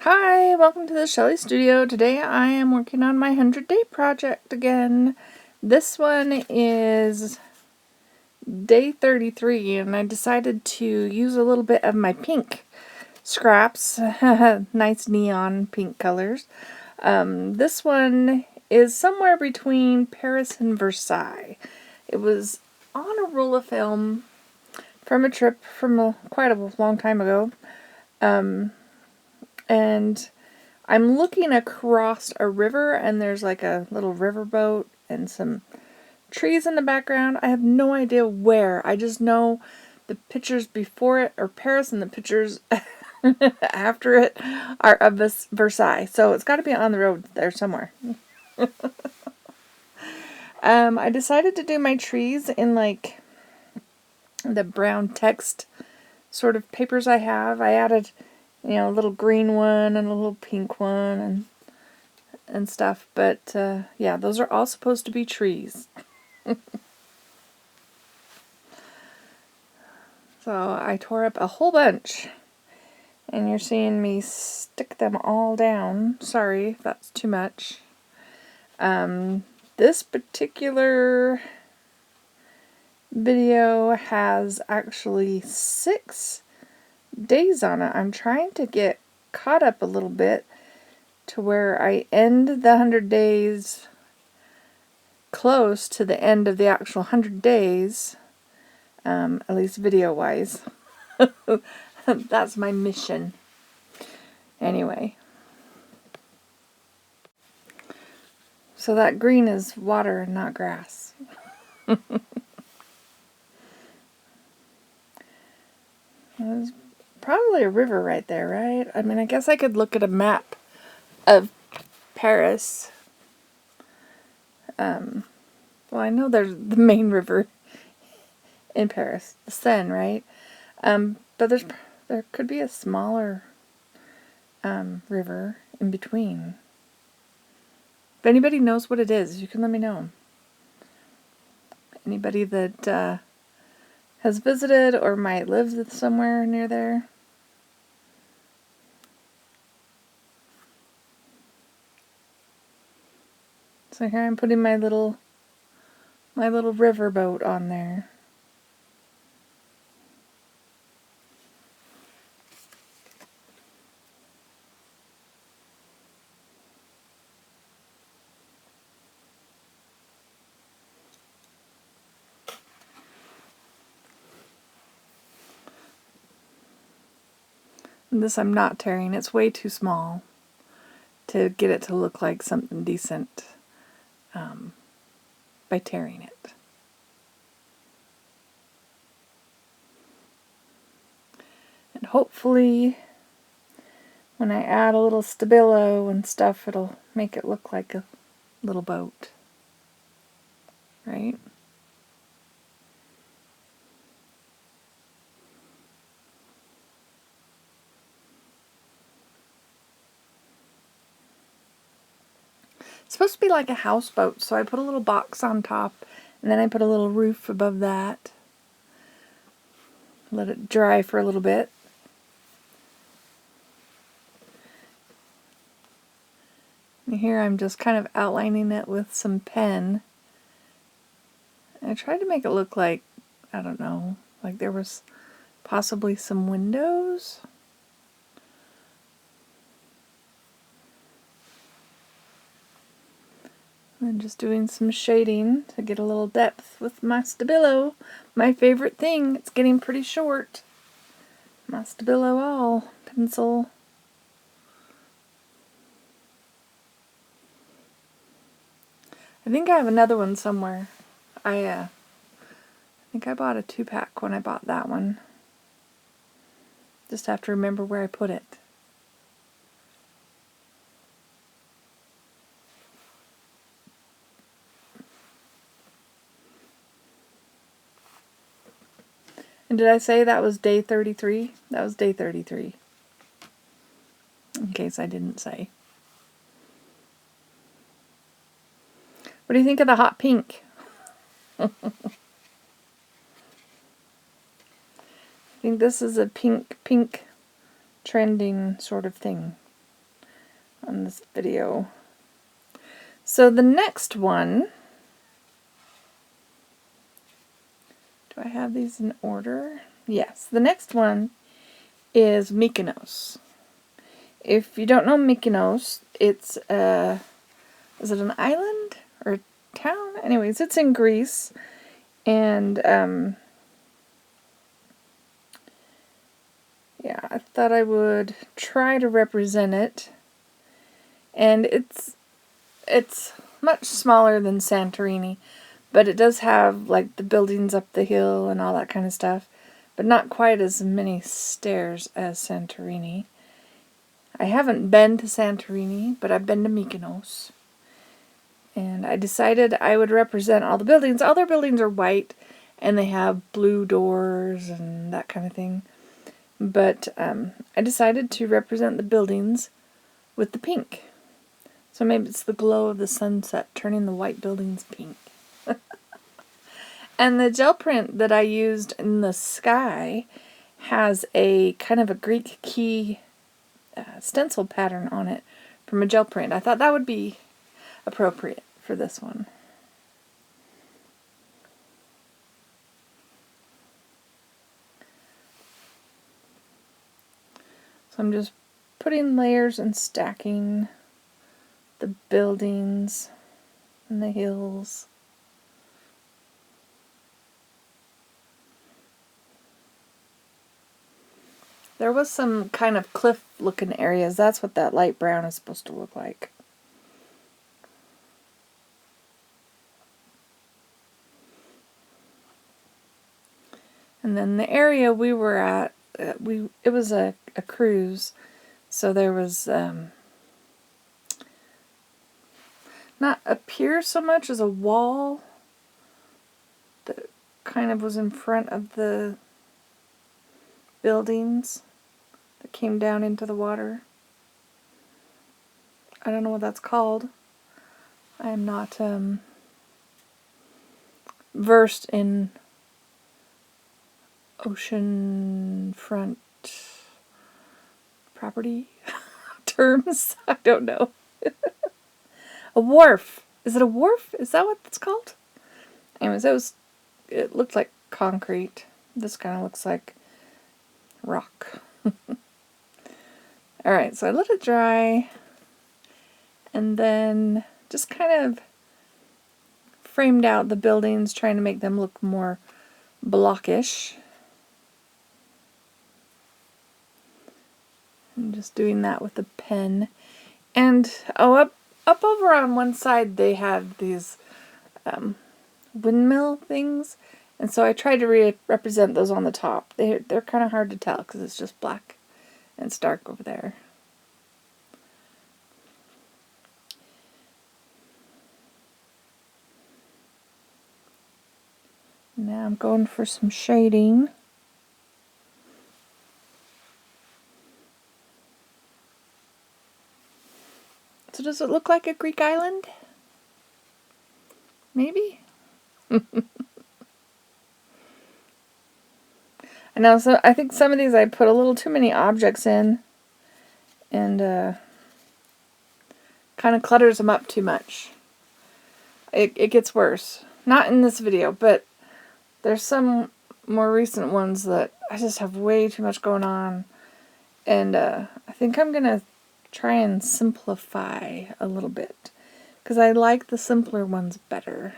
Hi, welcome to the Shelly Studio. Today I am working on my 100-day project again. This one is day 33 and I decided to use a little bit of my pink scraps. Nice neon pink colors. This one is somewhere between Paris and Versailles. It was on a roll of film from a trip from quite a long time ago. And I'm looking across a river and there's like a little river boat and some trees in the background. I have no idea where. I just know the pictures before it are Paris and the pictures after it are of Versailles. So it's got to be on the road there somewhere. I decided to do my trees in like the brown text sort of papers I have. I added, a little green one and a little pink one and stuff. But yeah, those are all supposed to be trees. So I tore up a whole bunch. And you're seeing me stick them all down. Sorry if that's too much. This particular video has actually 6 days on it. I'm trying to get caught up a little bit to where I end the 100 days close to the end of the actual 100 days, at least video-wise. That's my mission. Anyway. So that green is water and not grass. There's probably a river right there, right? I mean, I guess I could look at a map of Paris. Well, I know there's the main river in Paris, the Seine, right? But there could be a smaller river in between. If anybody knows what it is, you can let me know. Anybody that has visited or might live somewhere near there. So here I'm putting my little river boat on there. And this I'm not tearing. It's way too small to get it to look like something decent by tearing it. And hopefully when I add a little stabilo and stuff, it'll make it look like a little boat. Right? It's supposed to be like a houseboat, so I put a little box on top, and then I put a little roof above that. Let it dry for a little bit. And here I'm just kind of outlining it with some pen. I tried to make it look like, I don't know, like there was possibly some windows. And just doing some shading to get a little depth with my Stabilo. My favorite thing. It's getting pretty short. My Stabilo all pencil. I think I have another one somewhere. I think I bought a 2-pack when I bought that one. Just have to remember where I put it. And did I say that was day 33? That was day 33. In case I didn't say. What do you think of the hot pink? I think this is a pink trending sort of thing. on this video. So the next one, do I have these in order? Yes, the next one is Mykonos. If you don't know Mykonos, it's is it an island or a town? Anyways, it's in Greece, and yeah, I thought I would try to represent it. And it's much smaller than Santorini, but it does have like the buildings up the hill and all that kind of stuff, but not quite as many stairs as Santorini. I haven't been to Santorini, but I've been to Mykonos. And I decided I would represent all the buildings. All their buildings are white, and they have blue doors and that kind of thing. But I decided to represent the buildings with the pink. So maybe it's the glow of the sunset turning the white buildings pink. And the gel print that I used in the sky has a kind of a Greek key stencil pattern on it from a gel print. I thought that would be appropriate for this one. So I'm just putting layers and stacking the buildings and the hills. There was some kind of cliff looking areas. That's what that light brown is supposed to look like. And then the area we were at, it was a cruise, so there was not a pier so much as a wall that kind of was in front of the buildings that came down into the water. I don't know what that's called. I am not versed in oceanfront property terms. I don't know. A wharf. Is it a wharf? Is that what it's called? Anyways, it looked like concrete. This kind of looks like rock. Alright, so I let it dry, and then just kind of framed out the buildings, trying to make them look more blockish. I'm just doing that with a pen. And up over on one side they have these windmill things, and so I tried to represent those on the top. They're kind of hard to tell because it's just black and it's dark over there. Now I'm going for some shading. So does it look like a Greek island? Maybe? I know, so I think some of these I put a little too many objects in, and kind of clutters them up too much. It gets worse. Not in this video, but there's some more recent ones that I just have way too much going on, and I think I'm going to try and simplify a little bit, because I like the simpler ones better.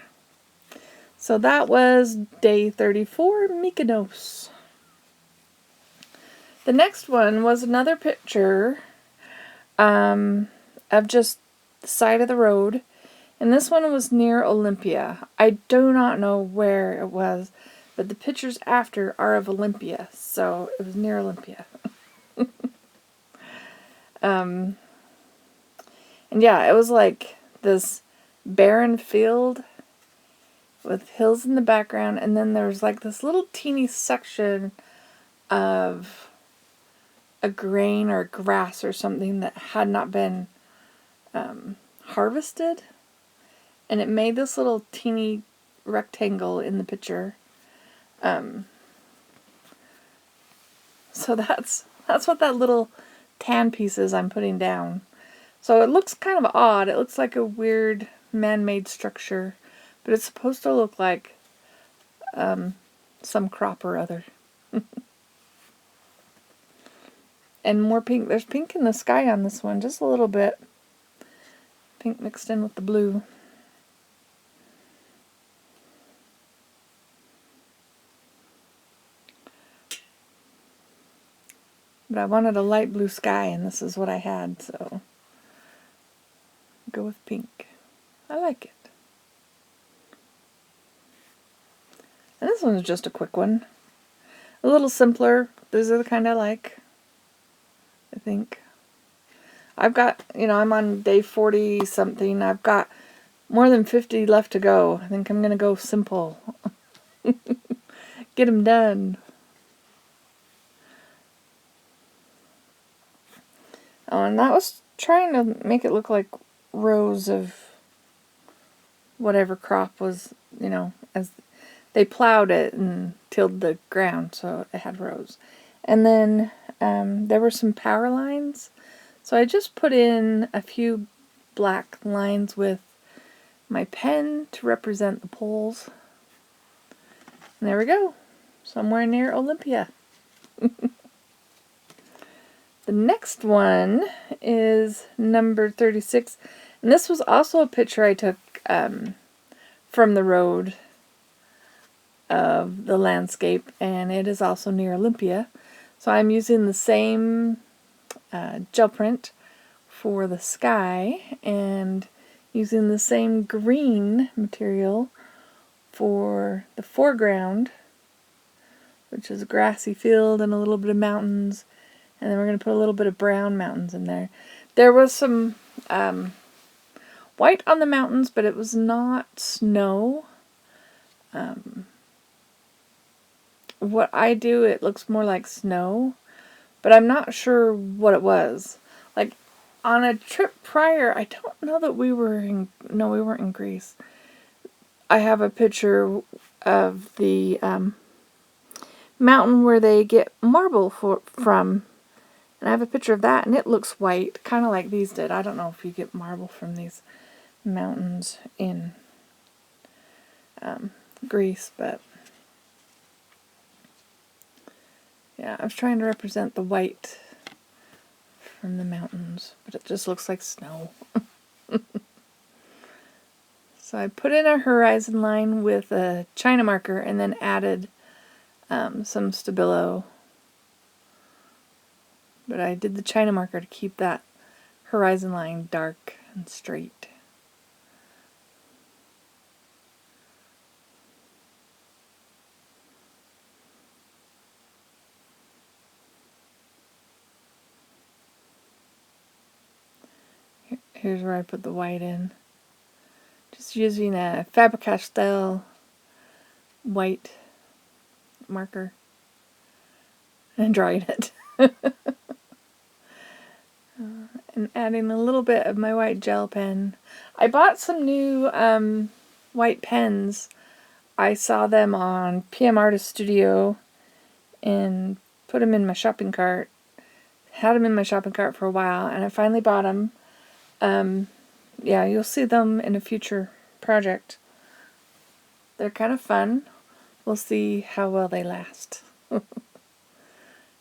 So that was day 34, Mykonos. The next one was another picture of just the side of the road, and this one was near Olympia. I do not know where it was, but the pictures after are of Olympia, so it was near Olympia. And yeah, it was like this barren field with hills in the background, and then there was like this little teeny section of a grain or grass or something that had not been harvested, and it made this little teeny rectangle in the picture. So that's what that little tan piece is I'm putting down. So it looks kind of odd. It looks like a weird man-made structure, but it's supposed to look like some crop or other. And more pink. There's pink in the sky on this one, just a little bit. Pink mixed in with the blue. But I wanted a light blue sky, and this is what I had, so go with pink. I like it. And this one's just a quick one. A little simpler. These are the kind I like, I think. I've got, I'm on day 40 something. I've got more than 50 left to go. I think I'm going to go simple. Get them done. Oh, and that was trying to make it look like rows of whatever crop was, as they plowed it and tilled the ground, so it had rows. And then there were some power lines, so I just put in a few black lines with my pen to represent the poles. And there we go, somewhere near Olympia. The next one is number 36, and this was also a picture I took from the road of the landscape, and it is also near Olympia. So I'm using the same gel print for the sky and using the same green material for the foreground, which is a grassy field and a little bit of mountains. And then we're going to put a little bit of brown mountains in there. There was some white on the mountains, but it was not snow. What I do, it looks more like snow, but I'm not sure what it was. Like, on a trip prior, I don't know that we weren't in Greece. I have a picture of the mountain where they get marble from. And I have a picture of that, and it looks white, kind of like these did. I don't know if you get marble from these mountains in Greece, but yeah, I was trying to represent the white from the mountains, but it just looks like snow. So I put in a horizon line with a China marker and then added some Stabilo. But I did the China marker to keep that horizon line dark and straight. Here's where I put the white in. Just using a Faber-Castell white marker and drawing it. And adding a little bit of my white gel pen. I bought some new white pens. I saw them on PM Artist Studio and put them in my shopping cart. Had them in my shopping cart for a while, and I finally bought them. Yeah, you'll see them in a future project. They're kind of fun. We'll see how well they last.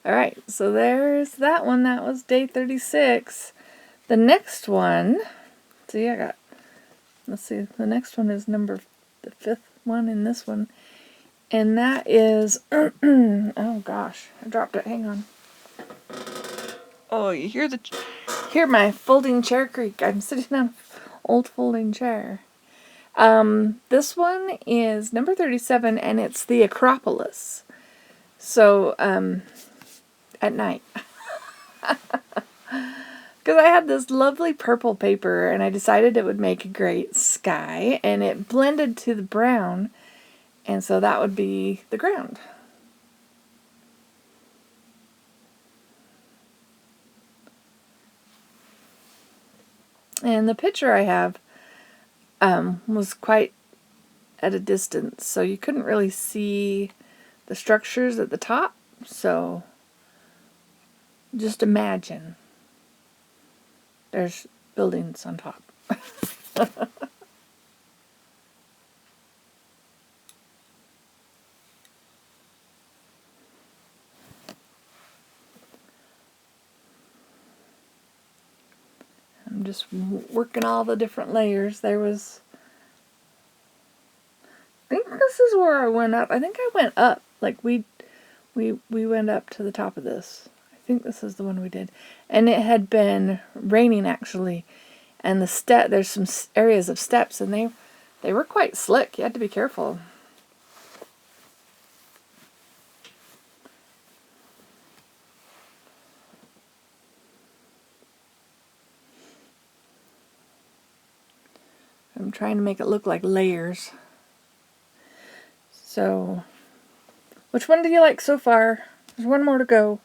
Alright, so there's that one. That was day 36. The next one, let's see, the next one is the 5th one in this one. And that is, oh gosh, I dropped it, hang on. Oh, you hear my folding chair creak. I'm sitting on an old folding chair. This one is number 37, and it's the Acropolis. So, at night. Because I had this lovely purple paper, and I decided it would make a great sky, and it blended to the brown, and so that would be the ground. And the picture I have was quite at a distance, so you couldn't really see the structures at the top, so just imagine. There's buildings on top. I'm just working all the different layers. There was, I think this is where I went up. I think I went up. Like we went up to the top of this. I think this is the one we did. And it had been raining actually. And there's some areas of steps, and they were quite slick. You had to be careful. I'm trying to make it look like layers. So, which one do you like so far? There's one more to go.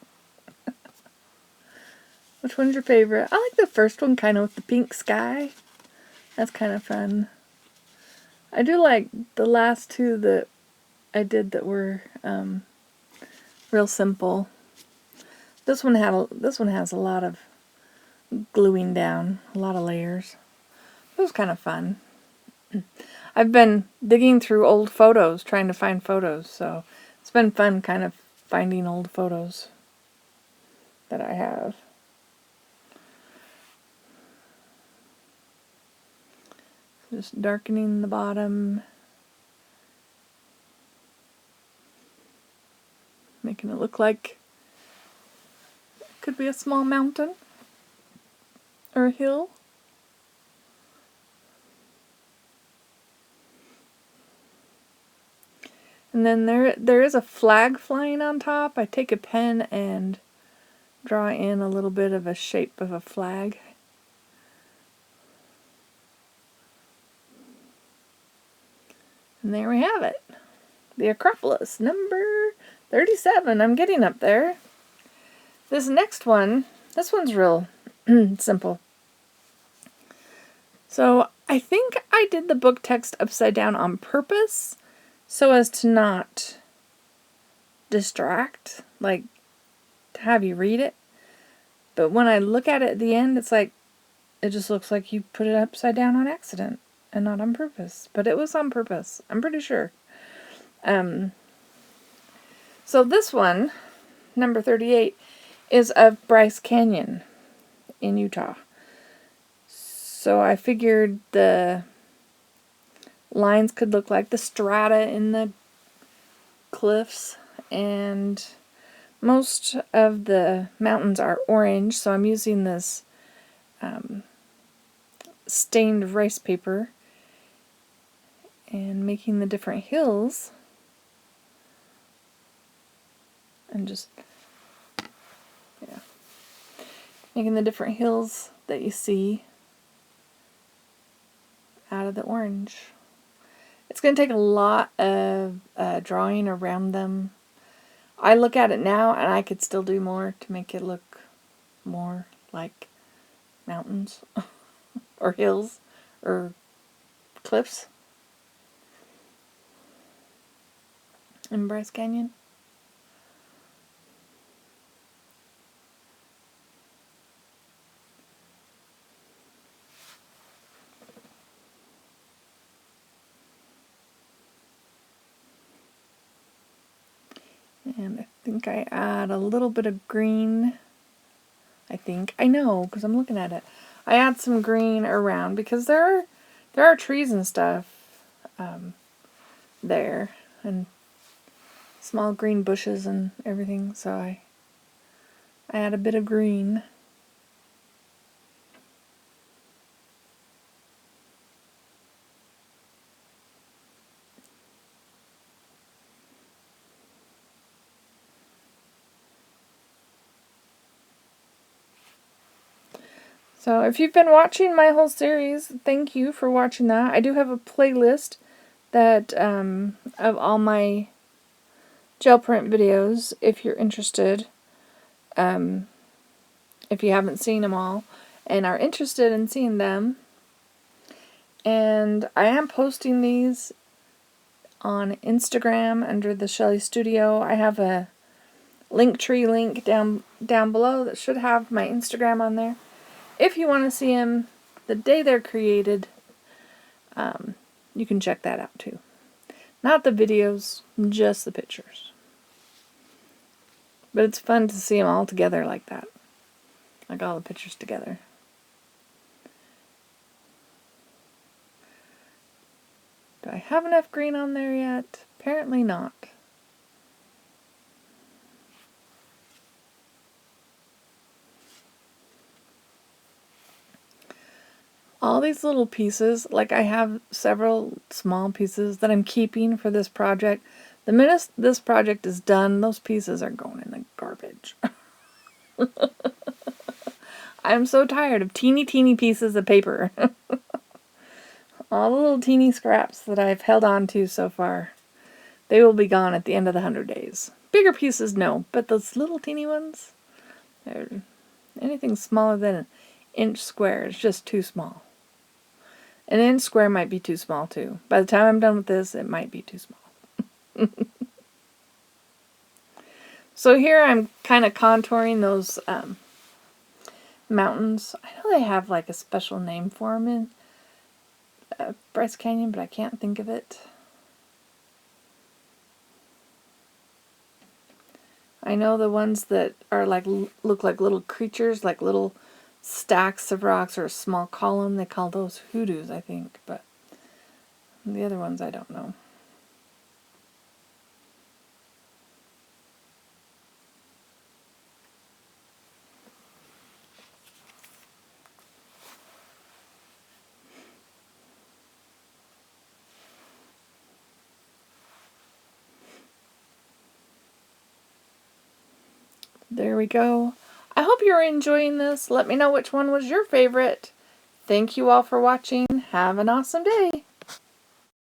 Which one's your favorite? I like the first one, kind of with the pink sky. That's kind of fun. I do like the last two that I did that were real simple. This one has a lot of gluing down, a lot of layers. It was kind of fun. I've been digging through old photos, trying to find photos, so it's been fun kind of finding old photos that I have. Just darkening the bottom, making it look like it could be a small mountain or a hill. And then there is a flag flying on top. I take a pen and draw in a little bit of a shape of a flag. And there we have it. The Acropolis, number 37. I'm getting up there. This next one, this one's real simple. So I think I did the book text upside down on purpose so as to not distract, like to have you read it. But when I look at it at the end, it's like, it just looks like you put it upside down on accident and not on purpose. But it was on purpose, I'm pretty sure. So this one, number 38, is of Bryce Canyon in Utah. So I figured the lines could look like the strata in the cliffs, and most of the mountains are orange, so I'm using this stained rice paper and making the different hills, and just making the different hills that you see out of the orange. It's going to take a lot of drawing around them. I look at it now and I could still do more to make it look more like mountains or hills or cliffs in Bryce Canyon. And I think I add a little bit of green. I know, because I'm looking at it. I add some green around because there are trees and stuff there, and small green bushes and everything. So I add a bit of green. So if you've been watching my whole series, thank you for watching that. I do have a playlist that of all my gel print videos if you're interested. If you haven't seen them all and are interested in seeing them. And I am posting these on Instagram under the Shelly Studio. I have a Linktree link down below that should have my Instagram on there. If you want to see them the day they're created, you can check that out too. Not the videos, just the pictures. But it's fun to see them all together like that. Like all the pictures together. Do I have enough green on there yet? Apparently not. All these little pieces, like I have several small pieces that I'm keeping for this project. The minute this project is done, those pieces are going in the garbage. I'm so tired of teeny pieces of paper. All the little teeny scraps that I've held on to so far, they will be gone at the end of the 100 days. Bigger pieces, no, but those little teeny ones, anything smaller than an inch square is just too small. An inch square might be too small too. By the time I'm done with this, it might be too small. So here I'm kind of contouring those mountains. I know they have like a special name for them in Bryce Canyon, but I can't think of it. I know the ones that are like look like little creatures, like little stacks of rocks or a small column, they call those hoodoos, I think, but the other ones I don't know. There we go. I hope you're enjoying this. Let me know which one was your favorite. Thank you all for watching. Have an awesome day.